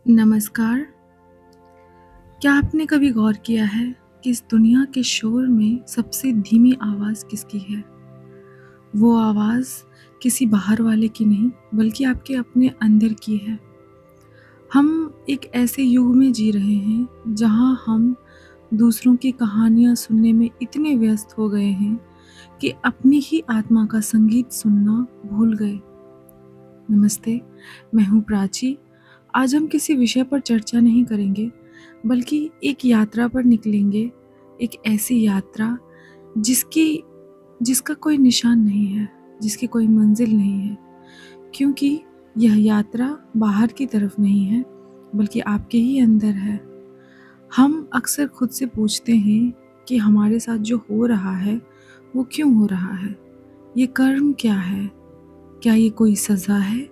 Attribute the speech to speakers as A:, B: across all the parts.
A: नमस्कार। क्या आपने कभी गौर किया है कि इस दुनिया के शोर में सबसे धीमी आवाज़ किसकी है? वो आवाज़ किसी बाहर वाले की नहीं, बल्कि आपके अपने अंदर की है। हम एक ऐसे युग में जी रहे हैं, जहाँ हम दूसरों की कहानियाँ सुनने में इतने व्यस्त हो गए हैं कि अपनी ही आत्मा का संगीत सुनना भूल गए। नमस्ते, मैं हूँ प्राची। आज हम किसी विषय पर चर्चा नहीं करेंगे, बल्कि एक यात्रा पर निकलेंगे। एक ऐसी यात्रा जिसकी जिसका कोई निशान नहीं है, जिसकी कोई मंजिल नहीं है, क्योंकि यह यात्रा बाहर की तरफ नहीं है, बल्कि आपके ही अंदर है। हम अक्सर खुद से पूछते हैं कि हमारे साथ जो हो रहा है, वो क्यों हो रहा है? ये कर्म क्या है? क्या ये कोई सज़ा है,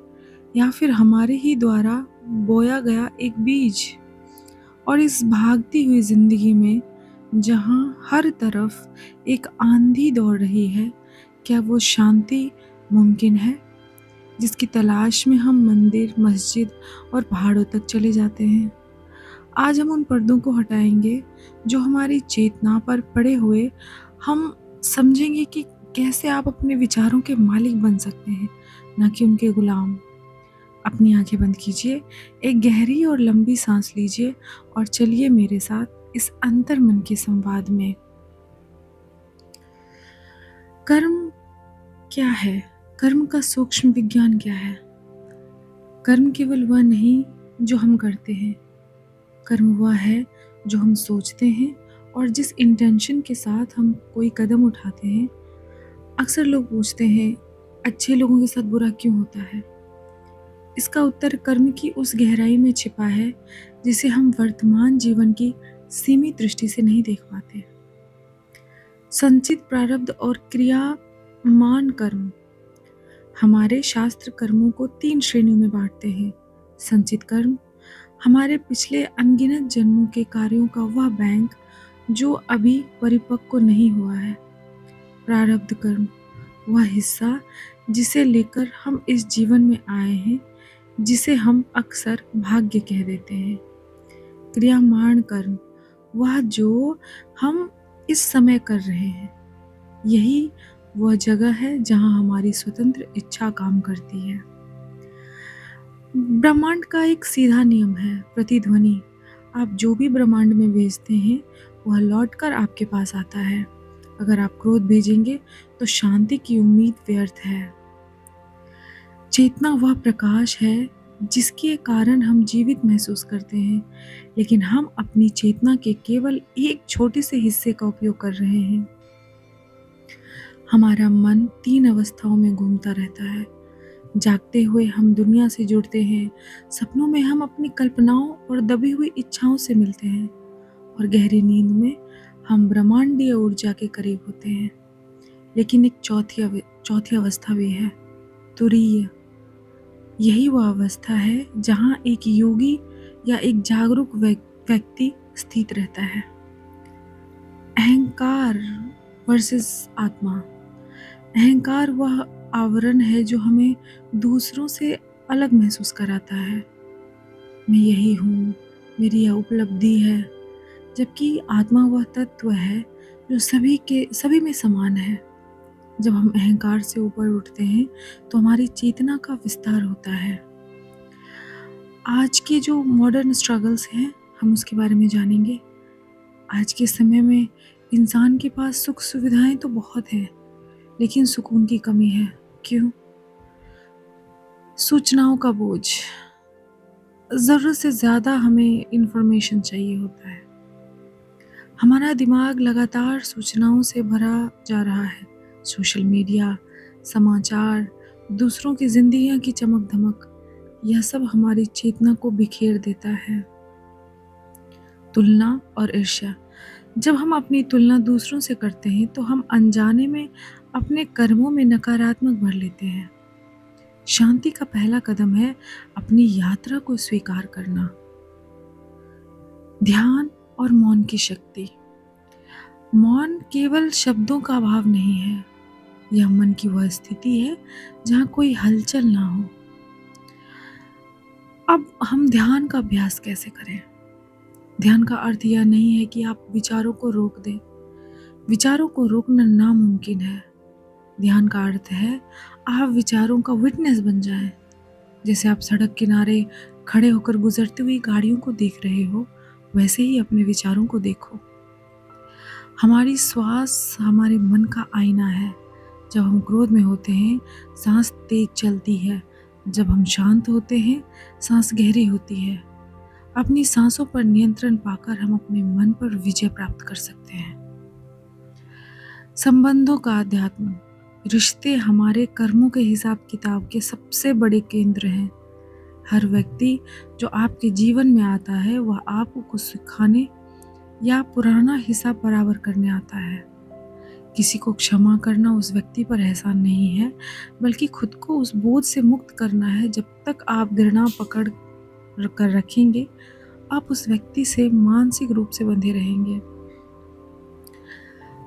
A: या फिर हमारे ही द्वारा बोया गया एक बीज? और इस भागती हुई ज़िंदगी में, जहाँ हर तरफ एक आंधी दौड़ रही है, क्या वो शांति मुमकिन है, जिसकी तलाश में हम मंदिर, मस्जिद और पहाड़ों तक चले जाते हैं? आज हम उन पर्दों को हटाएंगे जो हमारी चेतना पर पड़े हुए। हम समझेंगे कि कैसे आप अपने विचारों के मालिक बन सकते हैं, ना कि उनके गुलाम। अपनी आंखें बंद कीजिए, एक गहरी और लंबी सांस लीजिए और चलिए मेरे साथ इस अंतर्मन के संवाद में। कर्म क्या है? कर्म का सूक्ष्म विज्ञान क्या है? कर्म केवल वह नहीं जो हम करते हैं। कर्म वह है जो हम सोचते हैं और जिस इंटेंशन के साथ हम कोई कदम उठाते हैं। अक्सर लोग पूछते हैं, अच्छे लोगों के साथ बुरा क्यों होता है? इसका उत्तर कर्म की उस गहराई में छिपा है, जिसे हम वर्तमान जीवन की सीमित दृष्टि से नहीं देख पाते। संचित प्रारब्ध और क्रियामान कर्म। हमारे शास्त्र कर्मों को 3 श्रेणियों में बांटते हैं। संचित कर्म हमारे पिछले अनगिनत जन्मों के कार्यों का वह बैंक जो अभी परिपक्व नहीं हुआ है। प्रारब्ध कर्म वह हिस्सा जिसे लेकर हम इस जीवन में आए हैं, जिसे हम अक्सर भाग्य कह देते हैं। क्रियामाण कर्म वह जो हम इस समय कर रहे हैं। यही वह जगह है जहां हमारी स्वतंत्र इच्छा काम करती है। ब्रह्मांड का एक सीधा नियम है, प्रतिध्वनि। आप जो भी ब्रह्मांड में भेजते हैं, वह लौटकर आपके पास आता है। अगर आप क्रोध भेजेंगे तो शांति की उम्मीद व्यर्थ है। चेतना वह प्रकाश है जिसके कारण हम जीवित महसूस करते हैं, लेकिन हम अपनी चेतना के केवल एक छोटे से हिस्से का उपयोग कर रहे हैं। हमारा मन 3 अवस्थाओं में घूमता रहता है। जागते हुए हम दुनिया से जुड़ते हैं, सपनों में हम अपनी कल्पनाओं और दबी हुई इच्छाओं से मिलते हैं, और गहरी नींद में हम ब्रह्मांडीय ऊर्जा के करीब होते हैं। लेकिन एक चौथी अवस्था भी है, तुरीय। यही वह अवस्था है जहाँ एक योगी या एक जागरूक व्यक्ति स्थित रहता है। अहंकार वर्सेस आत्मा। अहंकार वह आवरण है जो हमें दूसरों से अलग महसूस कराता है। मैं यही हूँ, मेरी यह उपलब्धि है। जबकि आत्मा वह तत्व है जो सभी में समान है। जब हम अहंकार से ऊपर उठते हैं तो हमारी चेतना का विस्तार होता है। आज के जो मॉडर्न स्ट्रगल्स हैं, हम उसके बारे में जानेंगे। आज के समय में इंसान के पास सुख सुविधाएं तो बहुत हैं, लेकिन सुकून की कमी है। क्यों? सूचनाओं का बोझ। ज़रूरत से ज़्यादा हमें इन्फॉर्मेशन चाहिए होता है। हमारा दिमाग लगातार सूचनाओं से भरा जा रहा है। सोशल मीडिया, समाचार, दूसरों की जिंदगियां की चमक धमक, यह सब हमारी चेतना को बिखेर देता है। तुलना और ईर्ष्या। जब हम अपनी तुलना दूसरों से करते हैं तो हम अनजाने में अपने कर्मों में नकारात्मक भर लेते हैं। शांति का पहला कदम है अपनी यात्रा को स्वीकार करना। ध्यान और मौन की शक्ति। मौन केवल शब्दों का अभाव नहीं है, यह मन की वह स्थिति है जहाँ कोई हलचल ना हो। अब हम ध्यान का अभ्यास कैसे करें? ध्यान का अर्थ यह नहीं है कि आप विचारों को रोक दें। विचारों को रोकना नामुमकिन है। ध्यान का अर्थ है आप विचारों का विटनेस बन जाएं। जैसे आप सड़क किनारे खड़े होकर गुजरती हुई गाड़ियों को देख रहे हो, वैसे ही अपने विचारों को देखो। हमारी श्वास हमारे मन का आईना है। जब हम क्रोध में होते हैं, सांस तेज चलती है। जब हम शांत होते हैं, सांस गहरी होती है। अपनी सांसों पर नियंत्रण पाकर हम अपने मन पर विजय प्राप्त कर सकते हैं। संबंधों का अध्यात्म। रिश्ते हमारे कर्मों के हिसाब किताब के सबसे बड़े केंद्र हैं। हर व्यक्ति जो आपके जीवन में आता है वह आपको कुछ सिखाने या पुराना हिसाब बराबर करने आता है। किसी को क्षमा करना उस व्यक्ति पर एहसान नहीं है, बल्कि खुद को उस बोझ से मुक्त करना है। जब तक आप घृणा पकड़ कर रखेंगे, आप उस व्यक्ति से मानसिक रूप से बंधे रहेंगे।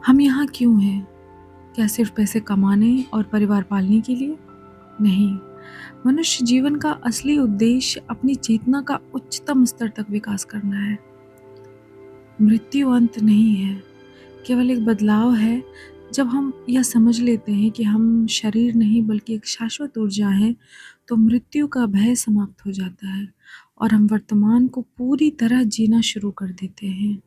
A: हम यहाँ क्यों हैं? क्या सिर्फ पैसे कमाने और परिवार पालने के लिए? नहीं। मनुष्य जीवन का असली उद्देश्य अपनी चेतना का उच्चतम स्तर तक विकास करना है। मृत्यु अंत नहीं है, केवल एक बदलाव है। जब हम यह समझ लेते हैं कि हम शरीर नहीं बल्कि एक शाश्वत ऊर्जा है, तो मृत्यु का भय समाप्त हो जाता है और हम वर्तमान को पूरी तरह जीना शुरू कर देते हैं।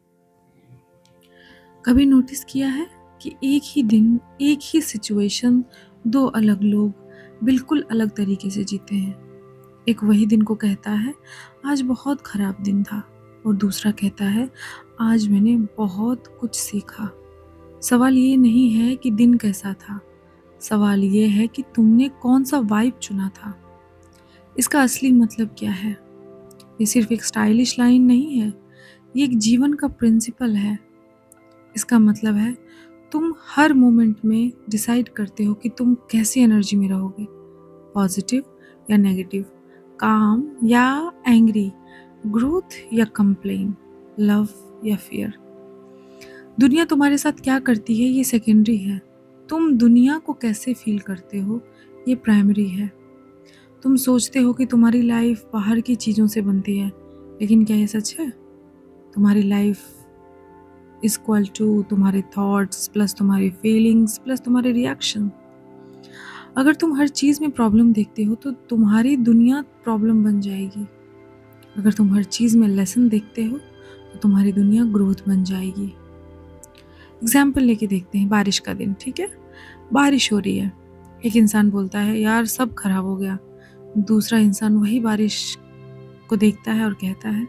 A: कभी नोटिस किया है कि एक ही दिन, एक ही सिचुएशन, दो अलग लोग बिल्कुल अलग तरीके से जीते हैं। एक वही दिन को कहता है आज बहुत खराब दिन था, और दूसरा कहता है आज मैंने बहुत कुछ सीखा। सवाल ये नहीं है कि दिन कैसा था, सवाल ये है कि तुमने कौन सा वाइब चुना था। इसका असली मतलब क्या है? ये सिर्फ एक स्टाइलिश लाइन नहीं है, ये एक जीवन का प्रिंसिपल है। इसका मतलब है तुम हर मोमेंट में डिसाइड करते हो कि तुम कैसी एनर्जी में रहोगे, पॉजिटिव या नेगेटिव, काम या एंग्री, ग्रोथ या कंप्लेन, लव या फियर। दुनिया तुम्हारे साथ क्या करती है ये सेकेंडरी है। तुम दुनिया को कैसे फील करते हो ये प्राइमरी है। तुम सोचते हो कि तुम्हारी लाइफ बाहर की चीज़ों से बनती है, लेकिन क्या ये सच है? तुम्हारी लाइफ इज इक्वल टू तुम्हारे थॉट्स प्लस तुम्हारी फीलिंग्स प्लस तुम्हारे रिएक्शन। अगर तुम हर चीज़ में प्रॉब्लम देखते हो तो तुम्हारी दुनिया प्रॉब्लम बन जाएगी। अगर तुम हर चीज़ में लेसन देखते हो तो तुम्हारी दुनिया ग्रोथ बन जाएगी। एग्जाम्पल लेके देखते हैं। बारिश का दिन, ठीक है, बारिश हो रही है। एक इंसान बोलता है यार सब खराब हो गया। दूसरा इंसान वही बारिश को देखता है और कहता है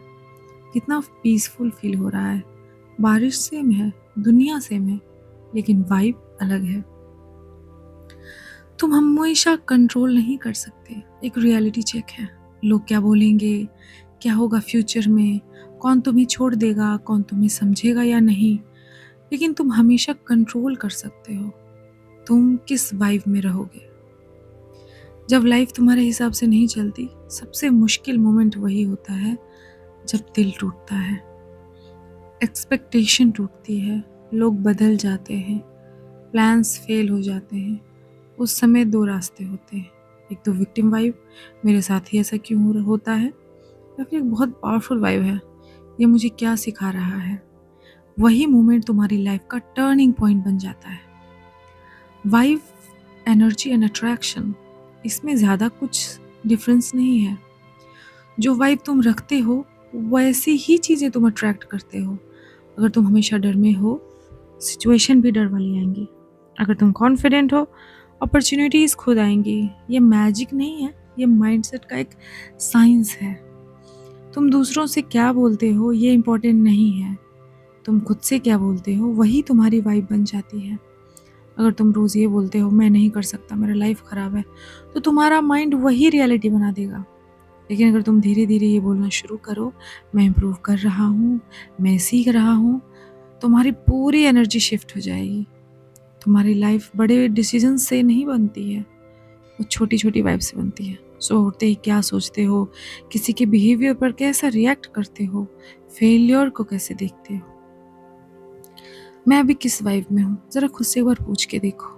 A: कितना पीसफुल फील हो रहा है। बारिश सेम है, दुनिया सेम है, लेकिन वाइब अलग है। तुम हमेशा कंट्रोल नहीं कर सकते। एक रियलिटी चेक है। लोग क्या बोलेंगे, क्या होगा फ्यूचर में, कौन तुम्हें छोड़ देगा, कौन तुम्हें समझेगा या नहीं, लेकिन तुम हमेशा कंट्रोल कर सकते हो तुम किस वाइब में रहोगे। जब लाइफ तुम्हारे हिसाब से नहीं चलती, सबसे मुश्किल मोमेंट वही होता है जब दिल टूटता है, एक्सपेक्टेशन टूटती है, लोग बदल जाते हैं, प्लान्स फेल हो जाते हैं। उस समय दो रास्ते होते हैं, एक तो विक्टिम वाइब, मेरे साथ ही ऐसा क्यों होता है, या फिर एक बहुत पावरफुल वाइब है, ये मुझे क्या सिखा रहा है। वही मोमेंट तुम्हारी लाइफ का टर्निंग पॉइंट बन जाता है। वाइब, एनर्जी एंड अट्रैक्शन, इसमें ज़्यादा कुछ डिफरेंस नहीं है। जो वाइब तुम रखते हो वैसी ही चीज़ें तुम अट्रैक्ट करते हो। अगर तुम हमेशा डर में हो, सिचुएशन भी डर वाली आएंगी। अगर तुम कॉन्फिडेंट हो, अपॉर्चुनिटीज़ खुद आएंगी। ये मैजिक नहीं है, ये माइंडसेट का एक साइंस है। तुम दूसरों से क्या बोलते हो ये इम्पोर्टेंट नहीं है, तुम खुद से क्या बोलते हो वही तुम्हारी वाइब बन जाती है। अगर तुम रोज़ ये बोलते हो मैं नहीं कर सकता, मेरा लाइफ ख़राब है, तो तुम्हारा माइंड वही रियलिटी बना देगा। लेकिन अगर तुम धीरे धीरे ये बोलना शुरू करो, मैं इम्प्रूव कर रहा हूँ, मैं सीख रहा हूँ, तुम्हारी पूरी एनर्जी शिफ्ट हो जाएगी। तुम्हारी लाइफ बड़े डिसीजन से नहीं बनती है, वो छोटी छोटी वाइब से बनती है। सो उठते ही क्या सोचते हो, किसी के बिहेवियर पर कैसा रिएक्ट करते हो, फेलियर को कैसे देखते हो, मैं अभी किस वाइब में हूँ, ज़रा खुद से एक बार पूछ के देखो।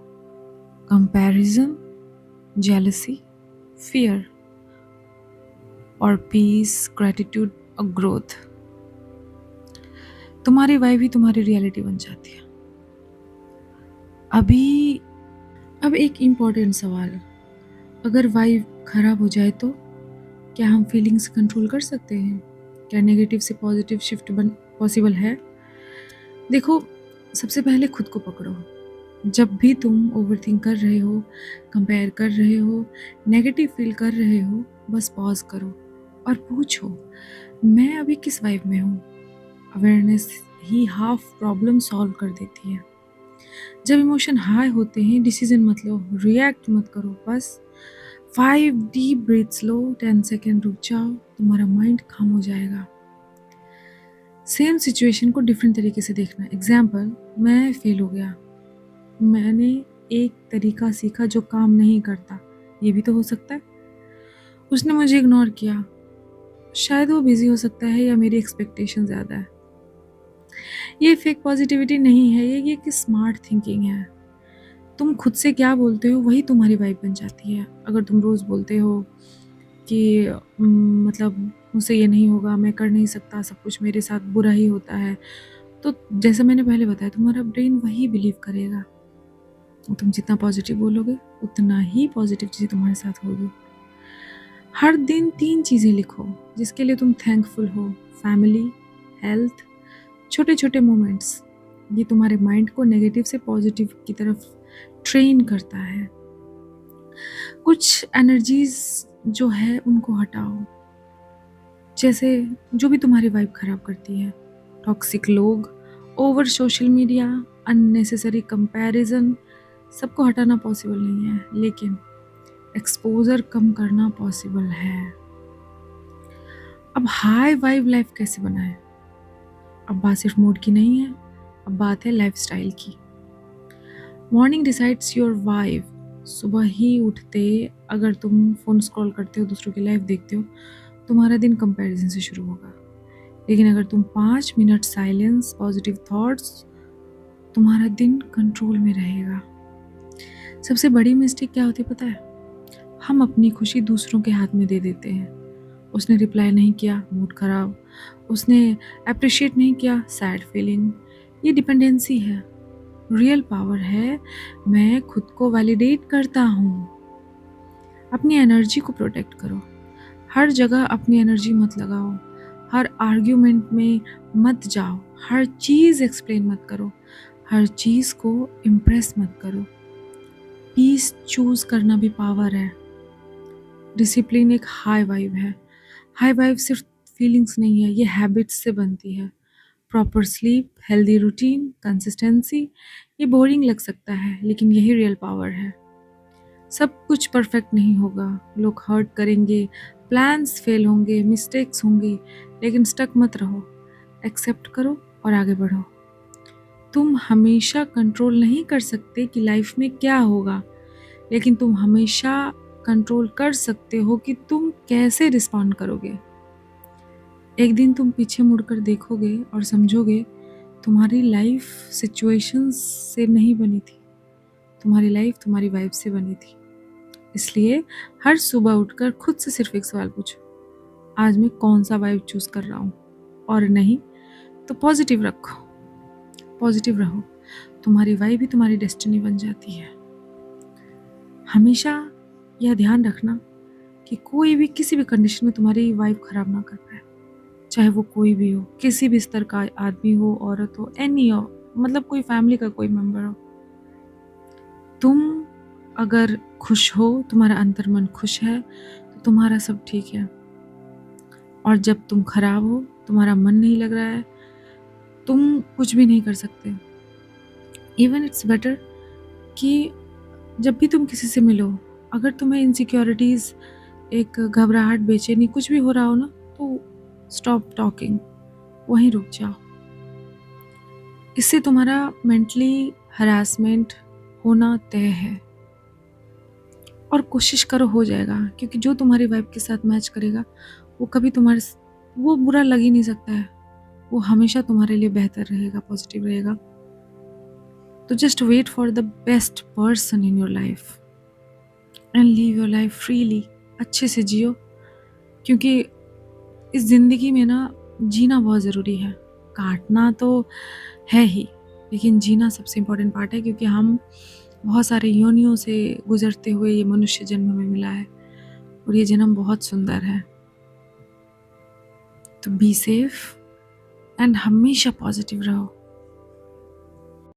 A: कंपैरिजन, जेलसी, फियर, और पीस, ग्रैटिट्यूड और ग्रोथ। तुम्हारी वाइब ही तुम्हारी रियलिटी बन जाती है। अब एक इम्पॉर्टेंट सवाल, अगर वाइब खराब हो जाए तो क्या हम फीलिंग्स कंट्रोल कर सकते हैं? क्या नेगेटिव से पॉजिटिव शिफ्ट पॉसिबल है? देखो, सबसे पहले खुद को पकड़ो। जब भी तुम ओवरथिंक कर रहे हो, कंपेयर कर रहे हो, नेगेटिव फील कर रहे हो, बस पॉज करो और पूछो, मैं अभी किस वाइब में हूँ? अवेयरनेस ही हाफ प्रॉब्लम सॉल्व कर देती है। जब इमोशन हाई होते हैं, डिसीजन मत लो, रिएक्ट मत करो, बस 5 डीप ब्रीथ्स लो, 10 सेकेंड रुक जाओ, तुम्हारा माइंड काम हो जाएगा। सेम सिचुएशन को डिफरेंट तरीके से देखना। एग्जाम्पल, मैं फेल हो गया, मैंने एक तरीका सीखा जो काम नहीं करता, ये भी तो हो सकता है। उसने मुझे इग्नोर किया, शायद वो बिजी हो सकता है या मेरी एक्सपेक्टेशन ज़्यादा है। ये फेक पॉजिटिविटी नहीं है, ये एक स्मार्ट थिंकिंग है। तुम खुद से क्या बोलते हो वही तुम्हारी वाइब बन जाती है। अगर तुम रोज़ बोलते हो कि मतलब मुझसे ये नहीं होगा, मैं कर नहीं सकता, सब कुछ मेरे साथ बुरा ही होता है, तो जैसा मैंने पहले बताया, तुम्हारा ब्रेन वही बिलीव करेगा। तुम जितना पॉजिटिव बोलोगे उतना ही पॉजिटिव चीज़ें तुम्हारे साथ होगी। हर दिन 3 चीज़ें लिखो जिसके लिए तुम थैंकफुल हो। फैमिली, हेल्थ, छोटे छोटे मोमेंट्स। ये तुम्हारे माइंड को नेगेटिव से पॉजिटिव की तरफ ट्रेन करता है। कुछ एनर्जीज जो है उनको हटाओ, जैसे जो भी तुम्हारी वाइब खराब करती है। टॉक्सिक लोग, over social media, unnecessary comparison, सबको हटाना पॉसिबल नहीं है, लेकिन एक्सपोजर कम करना पॉसिबल है। अब हाई वाइब लाइफ कैसे बनाएं? अब बात सिर्फ मूड की नहीं है, अब बात है लाइफस्टाइल की। Morning decides your vibe. सुबह ही उठते अगर तुम फ़ोन स्क्रॉल करते हो, दूसरों की लाइफ देखते हो, तुम्हारा दिन कंपैरिजन से शुरू होगा। लेकिन अगर तुम 5 मिनट साइलेंस, पॉजिटिव थॉट्स, तुम्हारा दिन कंट्रोल में रहेगा। सबसे बड़ी मिस्टेक क्या होती है पता है? हम अपनी खुशी दूसरों के हाथ में दे देते हैं। उसने रिप्लाई नहीं किया, मूड खराब, उसने अप्रिशिएट नहीं किया, सैड फीलिंग। ये डिपेंडेंसी है। रियल पावर है, मैं खुद को वैलिडेट करता हूँ। अपनी एनर्जी को प्रोटेक्ट करो। हर जगह अपनी एनर्जी मत लगाओ, हर आर्ग्यूमेंट में मत जाओ, हर चीज़ एक्सप्लेन मत करो, हर चीज़ को इम्प्रेस मत करो। पीस चूज करना भी पावर है। डिसिप्लिन एक हाई वाइब है। हाई वाइब सिर्फ फीलिंग्स नहीं है, ये हैबिट्स से बनती है। Proper sleep, healthy routine, consistency. ये बोरिंग लग सकता है, लेकिन यही रियल पावर है। सब कुछ परफेक्ट नहीं होगा, लोग हर्ट करेंगे, प्लान्स फेल होंगे, मिस्टेक्स होंगी, लेकिन स्टक मत रहो, एक्सेप्ट करो और आगे बढ़ो। तुम हमेशा कंट्रोल नहीं कर सकते कि लाइफ में क्या होगा, लेकिन तुम हमेशा कंट्रोल कर सकते हो कि तुम कैसे रिस्पॉन्ड करोगे। एक दिन तुम पीछे मुड़कर देखोगे और समझोगे तुम्हारी लाइफ सिचुएशंस से नहीं बनी थी, तुम्हारी लाइफ तुम्हारी वाइब से बनी थी। इसलिए हर सुबह उठकर खुद से सिर्फ एक सवाल पूछो, आज मैं कौन सा वाइब चूज कर रहा हूँ? और नहीं तो पॉजिटिव रखो, पॉजिटिव रहो, तुम्हारी वाइब ही तुम्हारी डेस्टिनी बन जाती है। हमेशा यह ध्यान रखना कि कोई भी किसी भी कंडीशन में तुम्हारी वाइब खराब ना कर पाए, चाहे वो कोई भी हो, किसी भी स्तर का आदमी हो, औरत हो, एनी हो, मतलब कोई फैमिली का कोई मेंबर हो। तुम अगर खुश हो, तुम्हारा अंतर्मन खुश है, तो तुम्हारा सब ठीक है। और जब तुम खराब हो, तुम्हारा मन नहीं लग रहा है, तुम कुछ भी नहीं कर सकते। इवन इट्स बेटर कि जब भी तुम किसी से मिलो, अगर तुम्हें इनसिक्योरिटीज़, एक घबराहट, बेचैनी कुछ भी हो रहा हो ना, तो स्टॉप टॉकिंग, वहीं रुक जाओ। इससे तुम्हारा मेंटली हरासमेंट होना तय है। और कोशिश करो, हो जाएगा, क्योंकि जो तुम्हारी वाइब के साथ मैच करेगा वो कभी वो बुरा लग ही नहीं सकता है, वो हमेशा तुम्हारे लिए बेहतर रहेगा, पॉजिटिव रहेगा। तो just wait for the best person in your life and live your life freely. अच्छे से जियो, क्योंकि इस ज़िंदगी में ना जीना बहुत ज़रूरी है। काटना तो है ही, लेकिन जीना सबसे इम्पोर्टेंट पार्ट है, क्योंकि हम बहुत सारे योनियों से गुज़रते हुए ये मनुष्य जन्म हमें मिला है और ये जन्म बहुत सुंदर है। तो बी सेफ एंड हमेशा पॉजिटिव रहो।